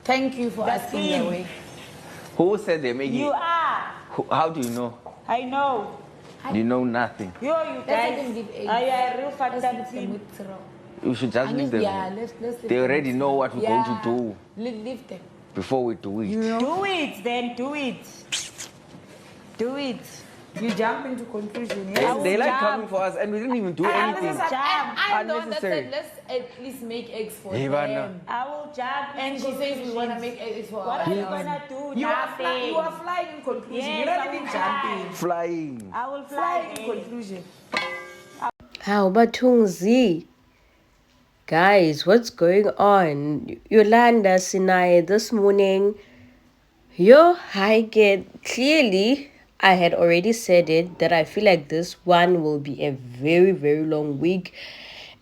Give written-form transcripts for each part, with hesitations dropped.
Thank you for asking that way. Who said they're making You it? are. How do you know? I know. You know nothing. You Let's guys. let them give eggs. Are you a real Let's fantasy leave them team? with Tiro. You should just leave them. Yeah, let's leave They them already with know Tiro. what we're going to do Leave them. before we do it. You know? Do it, then do it. Do it. You jump into conclusion. Yes? They like jump. coming for us and we didn't even do anything. I'm the one that Unnecessary. said let's at least make eggs for Hey, them. I will jump. And she says we want to make eggs for What are you ourselves. gonna do? You Nothing. are flying in conclusion. Yes, You're not I even will jumping. Flying. I will Flying fly. in conclusion. How about Z? Guys, what's going on? Yolanda, Sinaye, this morning, clearly, I had already said it, that I feel like this one will be a very, very long week.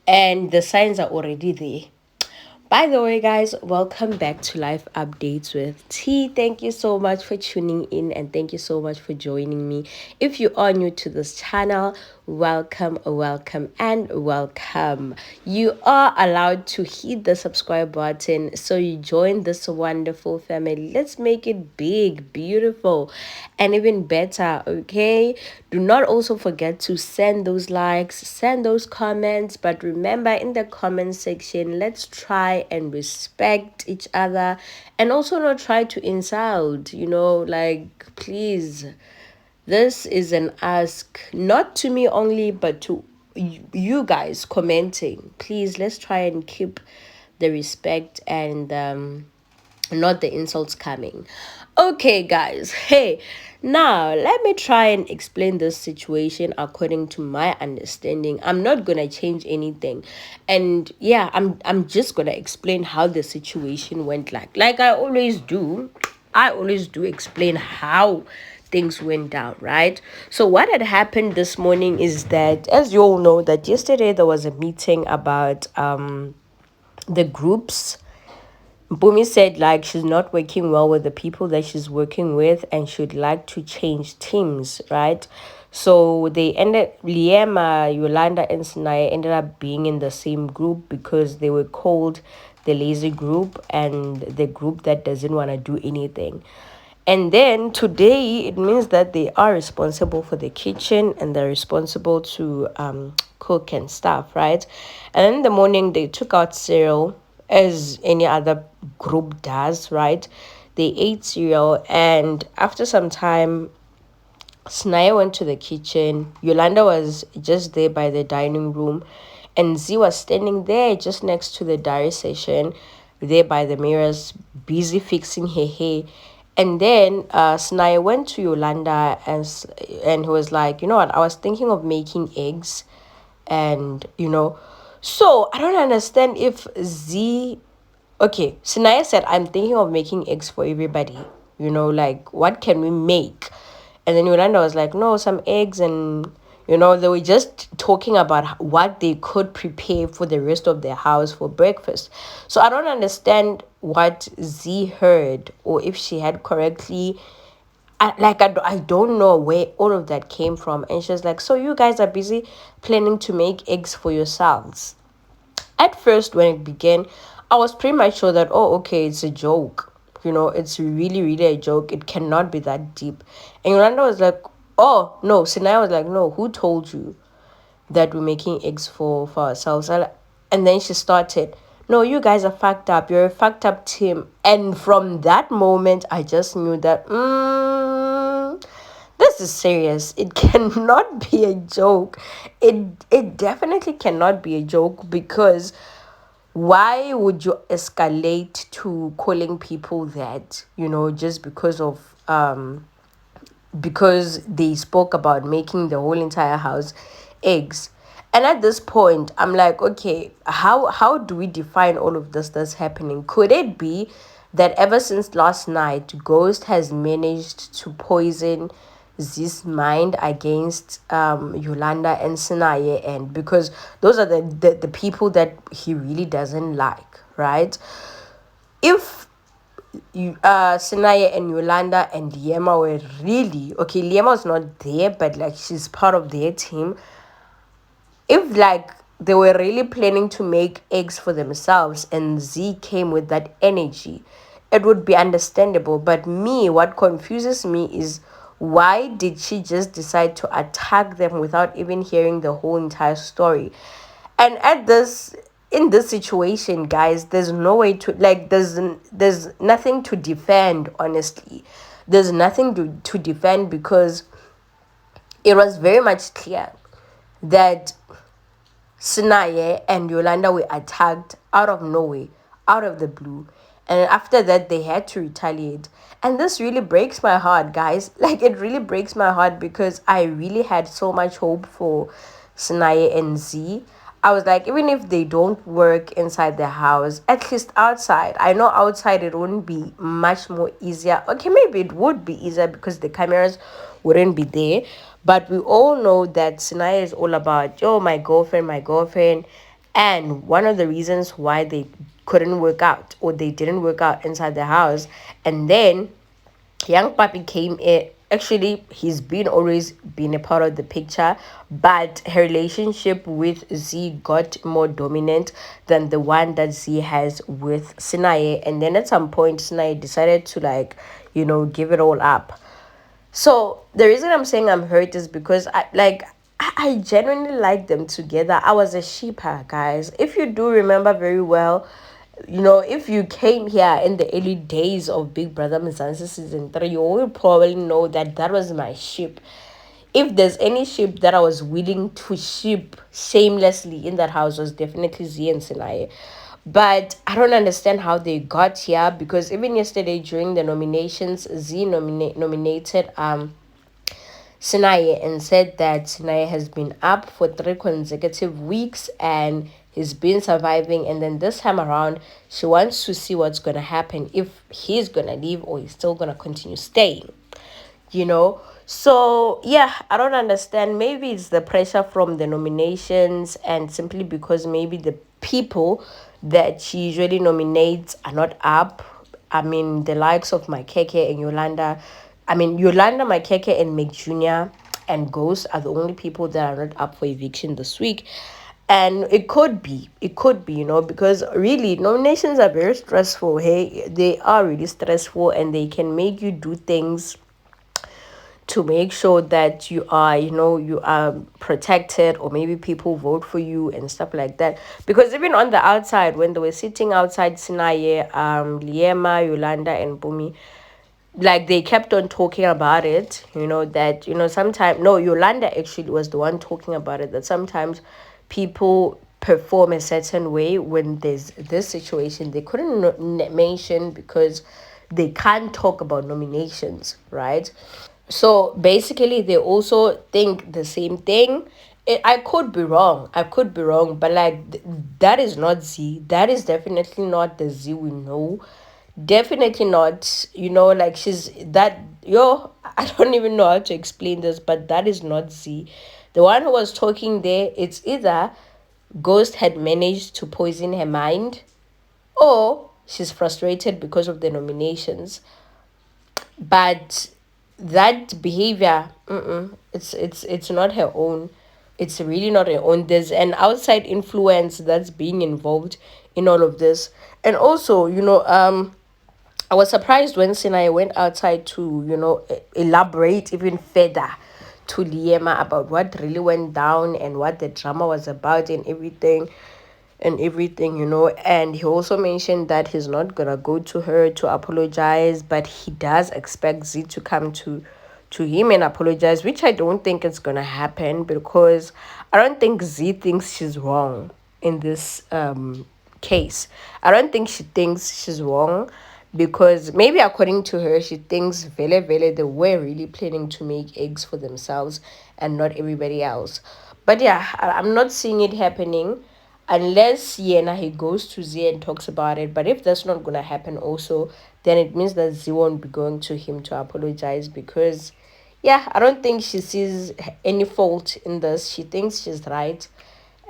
And the signs are already there. By the way, guys, welcome back to Life Updates with T. Thank you so much for tuning in and thank you so much for joining me. If you are new to this channel, welcome, welcome, and welcome. You are allowed to hit the subscribe button so you join this wonderful family. Let's make it big, beautiful, and even better, okay? Do not also forget to send those likes, send those comments, but remember in the comment section, let's try and respect each other and also not try to insult, like, please. This is an ask, not to me only, but to you guys commenting. Please, let's try and keep the respect and not the insults coming. Okay, guys. Hey, now let me try and explain this situation according to my understanding. I'm not gonna change anything, and yeah, I'm just gonna explain how the situation went. Like I always do. I always do explain how things went down, right? So what had happened this morning is that, as you all know, that yesterday there was a meeting about the groups. Bumi said like she's not working well with the people that she's working with and she'd like to change teams, right? So Liema, Yolanda, and Sinaye ended up being in the same group because they were called the lazy group and the group that doesn't want to do anything. And then today it means that they are responsible for the kitchen and they're responsible to cook and stuff, right? And in the morning they took out cereal as any other group does, right? They ate cereal, and after some time, Sinaye went to the kitchen. Yolanda was just there by the dining room, and Z was standing there just next to the diary session, there by the mirrors, busy fixing her hair. And then Sinaye went to Yolanda and he was like, you know what, I was thinking of making eggs, and so I don't understand if Z. Okay, Sinaye said, I'm thinking of making eggs for everybody. Like, what can we make? And then Yolanda was like, no, some eggs. And, they were just talking about what they could prepare for the rest of their house for breakfast. So I don't understand what Z heard or if she had correctly. I don't know where all of that came from. And she was like, so you guys are busy planning to make eggs for yourselves. At first, when it began, I was pretty much sure that, oh, okay, it's a joke. It's really, really a joke. It cannot be that deep. And Yolanda was like, oh, no. Sinaye was like, no, who told you that we're making eggs for ourselves? And then she started, no, you guys are fucked up. You're a fucked up team. And from that moment, I just knew that, this is serious. It cannot be a joke. It definitely cannot be a joke, because why would you escalate to calling people that, just because they spoke about making the whole entire house eggs? And at this point, I'm like, okay, how do we define all of this that's happening? Could it be that ever since last night, Ghost has managed to poison Z's mind against Yolanda and Sinaye, and because those are the people that he really doesn't like, right? If Sinaye and Yolanda and Liema were really okay, Liema was not there, but like she's part of their team. If like they were really planning to make eggs for themselves and Z came with that energy, it would be understandable. But me, what confuses me is why did she just decide to attack them without even hearing the whole entire story? And at this in this situation, guys, there's no way to like there's nothing to defend, honestly. There's nothing to defend because it was very much clear that Sinaye and Yolanda were attacked out of nowhere, out of the blue. And after that, they had to retaliate. And this really breaks my heart, guys. Like, it really breaks my heart because I really had so much hope for Sinaye and Z. I was like, even if they don't work inside the house, at least outside. I know outside it wouldn't be much more easier. Okay, maybe it would be easier because the cameras wouldn't be there. But we all know that Sinai is all about, yo, my girlfriend, my girlfriend. And one of the reasons why they couldn't work out or they didn't work out inside the house. And then young Papi came in. Actually, he's been always been a part of the picture, but her relationship with Z got more dominant than the one that Z has with Sinaye. And then at some point, Sinaye decided to like, give it all up. So the reason I'm saying I'm hurt is because I genuinely like them together. I was a sheeper, guys. If you do remember very well, if you came here in the early days of Big Brother Mzansi season 3, you will probably know that that was my ship. If there's any ship that I was willing to ship shamelessly in that house, was definitely Z and Sinaye. But I don't understand how they got here because even yesterday during the nominations, Z nominated Sinaye and said that Sinaye has been up for 3 consecutive weeks and he's been surviving. And then this time around, she wants to see what's going to happen, if he's going to leave or he's still going to continue staying, So, yeah, I don't understand. Maybe it's the pressure from the nominations and simply because maybe the people that she usually nominates are not up. I mean, the likes of Makeke and Yolanda. I mean, Yolanda, Makeke, and Mick Jr. and Ghost are the only people that are not up for eviction this week. And it could be, because really nominations are very stressful. Hey, they are really stressful and they can make you do things to make sure that you are protected, or maybe people vote for you and stuff like that. Because even on the outside, when they were sitting outside, Sinaye, Liema, Yolanda, and Bumi, like they kept on talking about it, that sometimes, no, Yolanda actually was the one talking about it, that sometimes people perform a certain way when there's this situation they couldn't mention because they can't talk about nominations, right? So basically, they also think the same thing. I could be wrong. I could be wrong, but like that is not Z. That is definitely not the Z we know. Definitely not. Like she's that. Yo, I don't even know how to explain this, but that is not Z. The one who was talking there, it's either Ghost had managed to poison her mind, or she's frustrated because of the nominations. But that behavior, it's not her own. It's really not her own. There's an outside influence that's being involved in all of this. And also, I was surprised when Sinai went outside to elaborate even further to Liema about what really went down and what the drama was about and everything. And he also mentioned that he's not gonna go to her to apologize, but he does expect Z to come to him and apologize, which I don't think is gonna happen because I don't think Z thinks she's wrong in this case. I don't think she thinks she's wrong because maybe according to her, she thinks Vele Vele they were really planning to make eggs for themselves and not everybody else. But yeah, I'm not seeing it happening unless Yena he goes to Z and talks about it. But if that's not gonna happen also, then it means that Z won't be going to him to apologize because yeah, I don't think she sees any fault in this. She thinks she's right.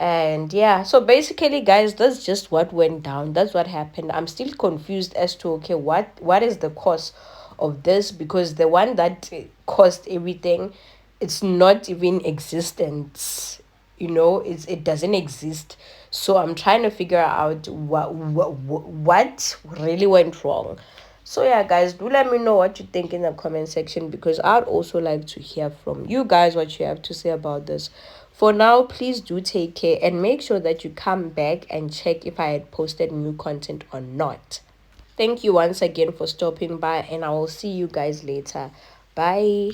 And yeah, so basically guys, that's just what went down. That's what happened. I'm still confused as to okay, what is the cause of this, because the one that caused everything, it's not even existent, it doesn't exist. So I'm trying to figure out what really went wrong. So yeah guys, do let me know what you think in the comment section, because I'd also like to hear from you guys what you have to say about this. For now, please do take care and make sure that you come back and check if I had posted new content or not. Thank you once again for stopping by, and I will see you guys later. Bye.